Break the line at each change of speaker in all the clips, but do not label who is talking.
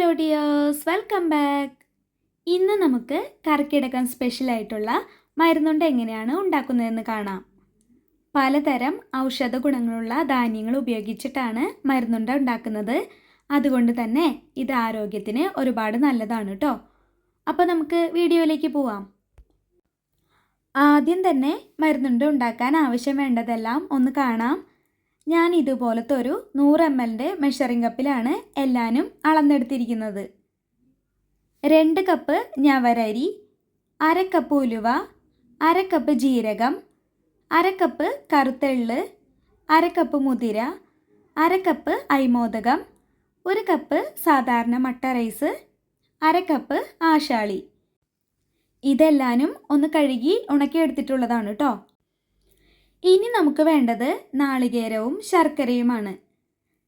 Hello dears, welcome back. ഇന്ന് നമുക്ക് കർക്കിടകം സ്പെഷ്യലായിട്ടുള്ള മരുന്നുണ്ട എങ്ങനെയാണ് ഉണ്ടാക്കുന്നതെന്ന് കാണാം. പലതരം ഔഷധ ഗുണങ്ങളുള്ള ധാന്യങ്ങൾ ഉപയോഗിച്ചിട്ടാണ് മരുന്നുണ്ട ഉണ്ടാക്കുന്നത്. അതുകൊണ്ട് തന്നെ ഇത് ആരോഗ്യത്തിന് ഒരുപാട് നല്ലതാണ് കേട്ടോ. അപ്പോൾ നമുക്ക് വീഡിയോയിലേക്ക് പോവാം. ആദ്യം തന്നെ മരുന്നുണ്ട ഉണ്ടാക്കാൻ ആവശ്യം വേണ്ടതെല്ലാം ഒന്ന് കാണാം. ഞാൻ ഇതുപോലത്തെ ഒരു 100 ml മെഷറിംഗ് കപ്പിലാണ് എല്ലാനും അളന്നെടുത്തിരിക്കുന്നത്. 2 കപ്പ് ഞവരരി, 1/2 കപ്പ് ഉലുവ, 1/2 കപ്പ് ജീരകം, 1/2 കപ്പ് കറുത്തെള്ള്, 1/2 കപ്പ് മുതിര, 1/2 കപ്പ് അരിമോദകം, 1 കപ്പ് സാധാരണ മട്ട റൈസ്, 1/2 കപ്പ് ആശാളി. ഇതെല്ലാനും ഒന്ന് കഴുകി ഉണക്കിയെടുത്തിട്ടുള്ളതാണ് കേട്ടോ. ഇനി നമുക്ക് വേണ്ടത് നാളികേരവും ശർക്കരയുമാണ്.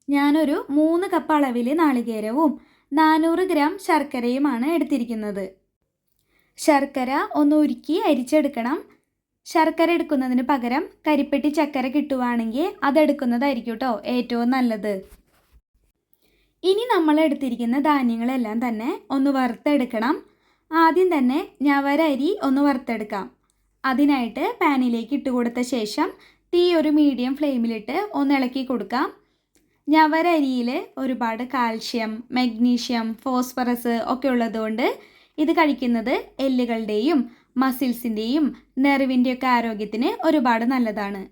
ഞാനൊരു 3 കപ്പ് അളവിൽ നാളികേരവും 400 ഗ്രാം ശർക്കരയുമാണ് എടുത്തിരിക്കുന്നത്. ശർക്കര ഒന്ന് ഉരുക്കി അരിച്ചെടുക്കണം. ശർക്കര എടുക്കുന്നതിന് പകരം കരിപ്പെട്ടി ചക്കര കിട്ടുവാണെങ്കിൽ അതെടുക്കുന്നതായിരിക്കും കേട്ടോ ഏറ്റവും നല്ലത്. ഇനി നമ്മൾ എടുത്തിരിക്കുന്ന ധാന്യങ്ങളെല്ലാം തന്നെ ഒന്ന് വറുത്തെടുക്കണം. ആദ്യം തന്നെ ഞവരരി ഒന്ന് വറുത്തെടുക്കാം. അതിനായിട്ട് പാനിലേക്ക് ഇട്ട് കൊടുത്ത ശേഷം തീ ഒരു മീഡിയം ഫ്ലെയിമിലിട്ട് ഒന്ന് ഇളക്കി കൊടുക്കാം. ഞവരരിയിൽ ഒരുപാട് കാൽഷ്യം, മഗ്നീഷ്യം, ഫോസ്ഫറസ് ഒക്കെ ഉള്ളതുകൊണ്ട് ഇത് കഴിക്കുന്നത് എല്ലുകളുടെയും മസിൽസിൻ്റെയും നെർവിൻ്റെയൊക്കെ ആരോഗ്യത്തിന് ഒരുപാട് നല്ലതാണ്.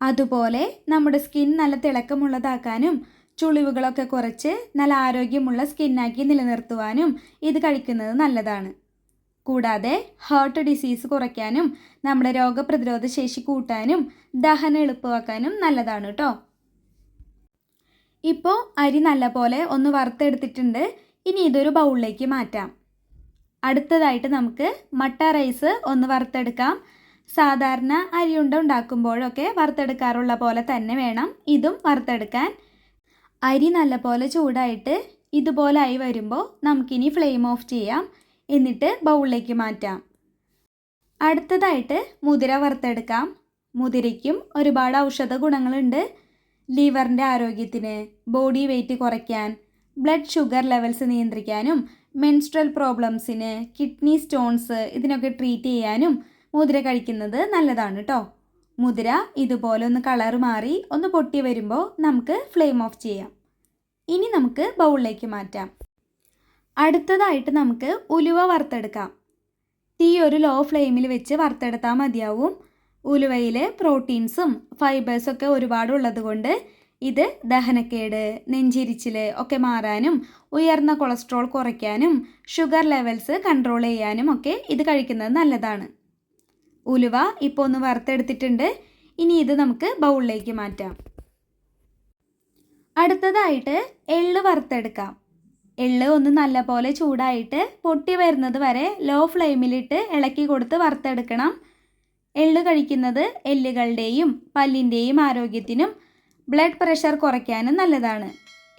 അതുപോലെ നമ്മുടെ സ്കിൻ നല്ല തിളക്കമുള്ളതാക്കാനും ചുളിവുകളൊക്കെ കുറച്ച് നല്ല ആരോഗ്യമുള്ള സ്കിന്നാക്കി നിലനിർത്തുവാനും ഇത് കഴിക്കുന്നത് നല്ലതാണ്. കൂടാതെ ഹാർട്ട് ഡിസീസ് കുറയ്ക്കാനും നമ്മുടെ രോഗപ്രതിരോധ ശേഷി കൂട്ടാനും ദഹനം എളുപ്പമാക്കാനും നല്ലതാണ് കേട്ടോ. ഇപ്പോൾ അരി നല്ലപോലെ ഒന്ന് വറുത്തെടുത്തിട്ടുണ്ട്. ഇനി ഇതൊരു ബൗളിലേക്ക് മാറ്റാം. അടുത്തതായിട്ട് നമുക്ക് മട്ട റൈസ് ഒന്ന് വറുത്തെടുക്കാം. സാധാരണ അരിയുണ്ട ഉണ്ടാക്കുമ്പോഴൊക്കെ വറുത്തെടുക്കാറുള്ള പോലെ തന്നെ വേണം ഇതും വറുത്തെടുക്കാൻ. അരി നല്ലപോലെ ചൂടായിട്ട് ഇതുപോലായി വരുമ്പോൾ നമുക്കിനി ഫ്ലെയിം ഓഫ് ചെയ്യാം. എന്നിട്ട് ബൗളിലേക്ക് മാറ്റാം. അടുത്തതായിട്ട് മുതിര വറുത്തെടുക്കാം. മുതിരയ്ക്കും ഒരുപാട് ഔഷധ ഗുണങ്ങളുണ്ട്. ലിവറിൻ്റെ ആരോഗ്യത്തിന്, ബോഡി വെയ്റ്റ് കുറയ്ക്കാൻ, ബ്ലഡ് ഷുഗർ ലെവൽസ് നിയന്ത്രിക്കാനും, മെൻസ്ട്രൽ പ്രോബ്ലംസിന്, കിഡ്നി സ്റ്റോൺസ് ഇതിനൊക്കെ ട്രീറ്റ് ചെയ്യാനും മുതിര കഴിക്കുന്നത് നല്ലതാണ് കേട്ടോ. മുതിര ഇതുപോലെ ഒന്ന് കളർ മാറി ഒന്ന് പൊട്ടി വരുമ്പോൾ നമുക്ക് ഫ്ലെയിം ഓഫ് ചെയ്യാം. ഇനി നമുക്ക് ബൗളിലേക്ക് മാറ്റാം. അടുത്തതായിട്ട് നമുക്ക് ഉലുവ വറുത്തെടുക്കാം. തീ ഒരു ലോ ഫ്ലെയിമിൽ വെച്ച് വറുത്തെടുത്താൽ മതിയാവും. ഉലുവയിൽ പ്രോട്ടീൻസും ഫൈബേഴ്സൊക്കെ ഒരുപാടുള്ളത് കൊണ്ട് ഇത് ദഹനക്കേട്, നെഞ്ചിരിച്ചിൽ ഒക്കെ മാറാനും ഉയർന്ന കൊളസ്ട്രോൾ കുറയ്ക്കാനും ഷുഗർ ലെവൽസ് കൺട്രോൾ ചെയ്യാനും ഒക്കെ ഇത് കഴിക്കുന്നത് നല്ലതാണ്. ഉലുവ ഇപ്പോൾ ഒന്ന് വറുത്തെടുത്തിട്ടുണ്ട്. ഇനി ഇത് നമുക്ക് ബൗളിലേക്ക് മാറ്റാം. അടുത്തതായിട്ട് എള്ള് വറുത്തെടുക്കാം. എള്ള് ഒന്ന് നല്ലപോലെ ചൂടായിട്ട് പൊട്ടി വരുന്നത് വരെ ലോ ഫ്ലെയിമിലിട്ട് ഇളക്കി കൊടുത്ത് വറുത്തെടുക്കണം. എള്ള് കഴിക്കുന്നത് എല്ലുകളുടെയും പല്ലിൻ്റെയും ആരോഗ്യത്തിനും ബ്ലഡ് പ്രഷർ കുറയ്ക്കാനും നല്ലതാണ്.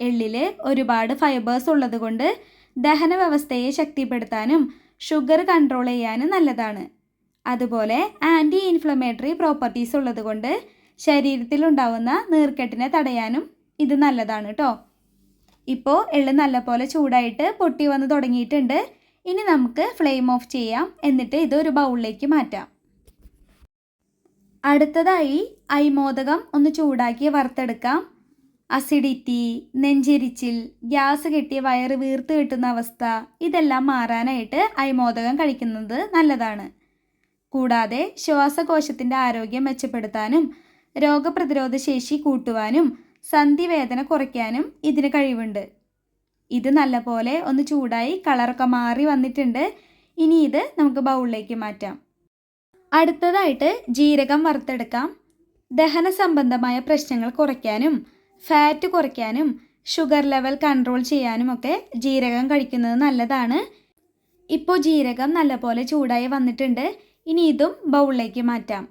എള്ളിൽ ഒരുപാട് ഫൈബേഴ്സ് ഉള്ളത് കൊണ്ട് ദഹന വ്യവസ്ഥയെ ശക്തിപ്പെടുത്താനും ഷുഗർ കൺട്രോൾ ചെയ്യാനും നല്ലതാണ്. അതുപോലെ ആൻറ്റി ഇൻഫ്ലമേറ്ററി പ്രോപ്പർട്ടീസ് ഉള്ളത് കൊണ്ട് ശരീരത്തിലുണ്ടാവുന്ന നീർക്കെട്ടിനെ തടയാനും ഇത് നല്ലതാണ് കേട്ടോ. ഇപ്പോൾ എള്ള് നല്ലപോലെ ചൂടായിട്ട് പൊട്ടി വന്ന് തുടങ്ങിയിട്ടുണ്ട്. ഇനി നമുക്ക് ഫ്ലെയിം ഓഫ് ചെയ്യാം. എന്നിട്ട് ഇത് ഒരു ബൗളിലേക്ക് മാറ്റാം. അടുത്തതായി അരിമോദകം ഒന്ന് ചൂടാക്കി വറുത്തെടുക്കാം. അസിഡിറ്റി, നെഞ്ചെരിച്ചിൽ, ഗ്യാസ് കെട്ടി വയറ് വീർത്ത് കിട്ടുന്ന അവസ്ഥ ഇതെല്ലാം മാറാനായിട്ട് അരിമോദകം കഴിക്കുന്നത് നല്ലതാണ്. കൂടാതെ ശ്വാസകോശത്തിൻ്റെ ആരോഗ്യം മെച്ചപ്പെടുത്താനും രോഗപ്രതിരോധ ശേഷി കൂട്ടുവാനും സന്ധിവേദന കുറയ്ക്കാനും ഇതിന് കഴിവുണ്ട്. ഇത് നല്ലപോലെ ഒന്ന് ചൂടായി കളറൊക്കെ മാറി വന്നിട്ടുണ്ട്. ഇനി ഇത് നമുക്ക് ബൗളിലേക്ക് മാറ്റാം. അടുത്തതായിട്ട് ജീരകം വറുത്തെടുക്കാം. ദഹന സംബന്ധമായ പ്രശ്നങ്ങൾ കുറയ്ക്കാനും ഫാറ്റ് കുറയ്ക്കാനും ഷുഗർ ലെവൽ കൺട്രോൾ ചെയ്യാനും ഒക്കെ ജീരകം കഴിക്കുന്നത് നല്ലതാണ്. ഇപ്പോൾ ജീരകം നല്ലപോലെ ചൂടായി വന്നിട്ടുണ്ട്. ഇനി ഇതും ബൗളിലേക്ക് മാറ്റാം.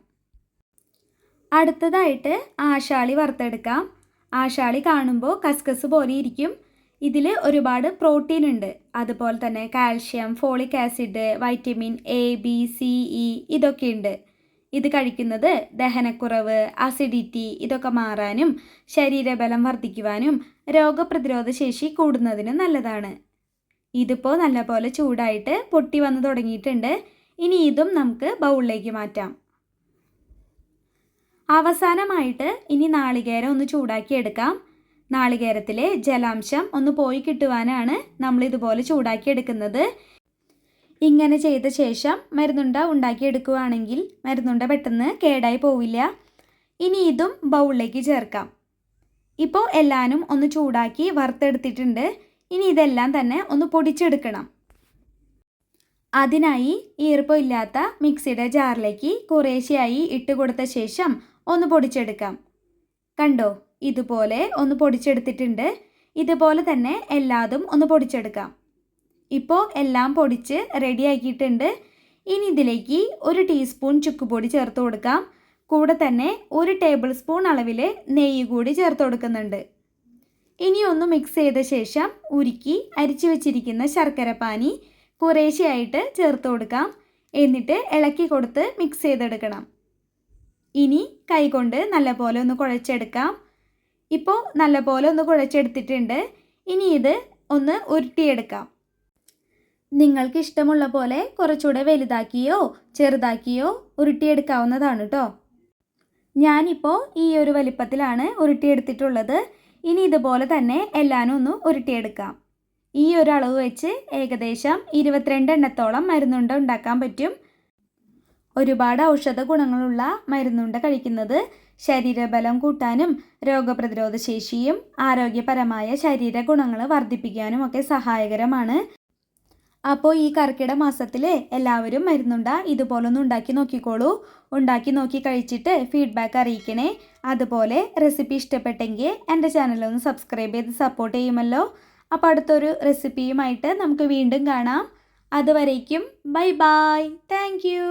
അടുത്തതായിട്ട് ആശാളി വറുത്തെടുക്കാം. ആശാളി കാണുമ്പോൾ കസ്കസ് പോലെ ഇരിക്കും. ഇതിൽ ഒരുപാട് പ്രോട്ടീൻ ഉണ്ട്. അതുപോലെ തന്നെ calcium, folic acid, vitamin A, B, C, E ഇതൊക്കെ ഉണ്ട്. ഇത് കഴിക്കുന്നത് ദഹനക്കുറവ്, അസിഡിറ്റി ഇതൊക്കെ മാറാനും ശരീരബലം വർദ്ധിക്കുവാനും രോഗപ്രതിരോധ ശേഷി കൂടുന്നതിനും നല്ലതാണ്. ഇതിപ്പോൾ നല്ലപോലെ ചൂടായിട്ട് പൊട്ടി വന്ന് തുടങ്ങിയിട്ടുണ്ട്. ഇനി ഇതും നമുക്ക് ബൗളിലേക്ക് മാറ്റാം. അവസാനമായിട്ട് ഇനി നാളികേരം ഒന്ന് ചൂടാക്കി എടുക്കാം. നാളികേരത്തിലെ ജലാംശം ഒന്ന് പോയി കിട്ടുവാനാണ് നമ്മൾ ഇതുപോലെ ചൂടാക്കി എടുക്കുന്നത്. ഇങ്ങനെ ചെയ്ത ശേഷം മരുന്നുണ്ട ഉണ്ടാക്കിയെടുക്കുകയാണെങ്കിൽ മരുന്നുണ്ട പെട്ടെന്ന് കേടായി പോവില്ല. ഇനി ഇതും ബൗളിലേക്ക് ചേർക്കാം. ഇപ്പോൾ എല്ലാനും ഒന്ന് ചൂടാക്കി വറുത്തെടുത്തിട്ടുണ്ട്. ഇനി ഇതെല്ലാം തന്നെ ഒന്ന് പൊടിച്ചെടുക്കണം. അതിനായി ഈർപ്പമില്ലാത്ത മിക്സിയുടെ ജാറിലേക്ക് കുറേശ്ശെയായി ഇട്ട് കൊടുത്ത ശേഷം ഒന്ന് പൊടിച്ചെടുക്കാം. കണ്ടോ, ഇതുപോലെ ഒന്ന് പൊടിച്ചെടുത്തിട്ടുണ്ട്. ഇതുപോലെ തന്നെ എല്ലാതും ഒന്ന് പൊടിച്ചെടുക്കാം. ഇപ്പോൾ എല്ലാം പൊടിച്ച് റെഡിയാക്കിയിട്ടുണ്ട്. ഇനി ഇതിലേക്ക് 1 ടീസ്പൂൺ ചുക്കുപൊടി ചേർത്ത് കൊടുക്കാം. കൂടെ തന്നെ 1 ടേബിൾ സ്പൂൺ അളവിൽ നെയ്യ് കൂടി ചേർത്ത് കൊടുക്കുന്നുണ്ട്. ഇനി ഒന്ന് മിക്സ് ചെയ്ത ശേഷം ഉരുക്കി അരിച്ചു വെച്ചിരിക്കുന്ന ശർക്കരപ്പാനി കുറേശ്ശെയായിട്ട് ചേർത്ത് കൊടുക്കാം. എന്നിട്ട് ഇളക്കി കൊടുത്ത് മിക്സ് ചെയ്തെടുക്കണം. ഇനി കൈകൊണ്ട് നല്ലപോലെ ഒന്ന് കുഴച്ചെടുക്കാം. ഇപ്പോൾ നല്ലപോലെ ഒന്ന് കുഴച്ചെടുത്തിട്ടുണ്ട്. ഇനി ഇത് ഒന്ന് ഉരുട്ടിയെടുക്കാം. നിങ്ങൾക്ക് ഇഷ്ടമുള്ള പോലെ കുറച്ചുകൂടെ വലുതാക്കിയോ ചെറുതാക്കിയോ ഉരുട്ടിയെടുക്കാവുന്നതാണ് കേട്ടോ. ഞാനിപ്പോൾ ഈ ഒരു വലിപ്പത്തിലാണ് ഉരുട്ടിയെടുത്തിട്ടുള്ളത്. ഇനി ഇതുപോലെ തന്നെ എല്ലാനും ഒന്ന് ഉരുട്ടിയെടുക്കാം. ഈ ഒരു അളവ് വെച്ച് ഏകദേശം 22 എണ്ണത്തോളം മരുന്നുണ്ട ഉണ്ടാക്കാൻ പറ്റും. ഒരുപാട് ഔഷധ ഗുണങ്ങളുള്ള മരുന്നുണ്ട കഴിക്കുന്നത് ശരീരബലം കൂട്ടാനും രോഗപ്രതിരോധ ശേഷിയും ആരോഗ്യപരമായ ശരീര ഗുണങ്ങൾ വർദ്ധിപ്പിക്കാനും ഒക്കെ സഹായകരമാണ്. അപ്പോൾ ഈ കർക്കിടക മാസത്തിൽ എല്ലാവരും മരുന്നുണ്ട ഇതുപോലൊന്ന് ഉണ്ടാക്കി നോക്കിക്കോളൂ. ഉണ്ടാക്കി നോക്കി കഴിച്ചിട്ട് ഫീഡ്ബാക്ക് അറിയിക്കണേ. അതുപോലെ റെസിപ്പി ഇഷ്ടപ്പെട്ടെങ്കിൽ എൻ്റെ ചാനലൊന്ന് സബ്സ്ക്രൈബ് ചെയ്ത് സപ്പോർട്ട് ചെയ്യുമല്ലോ. അപ്പോൾ അടുത്തൊരു റെസിപ്പിയുമായിട്ട് നമുക്ക് വീണ്ടും കാണാം. അതുവരേക്കും ബൈ ബൈ. Thank you.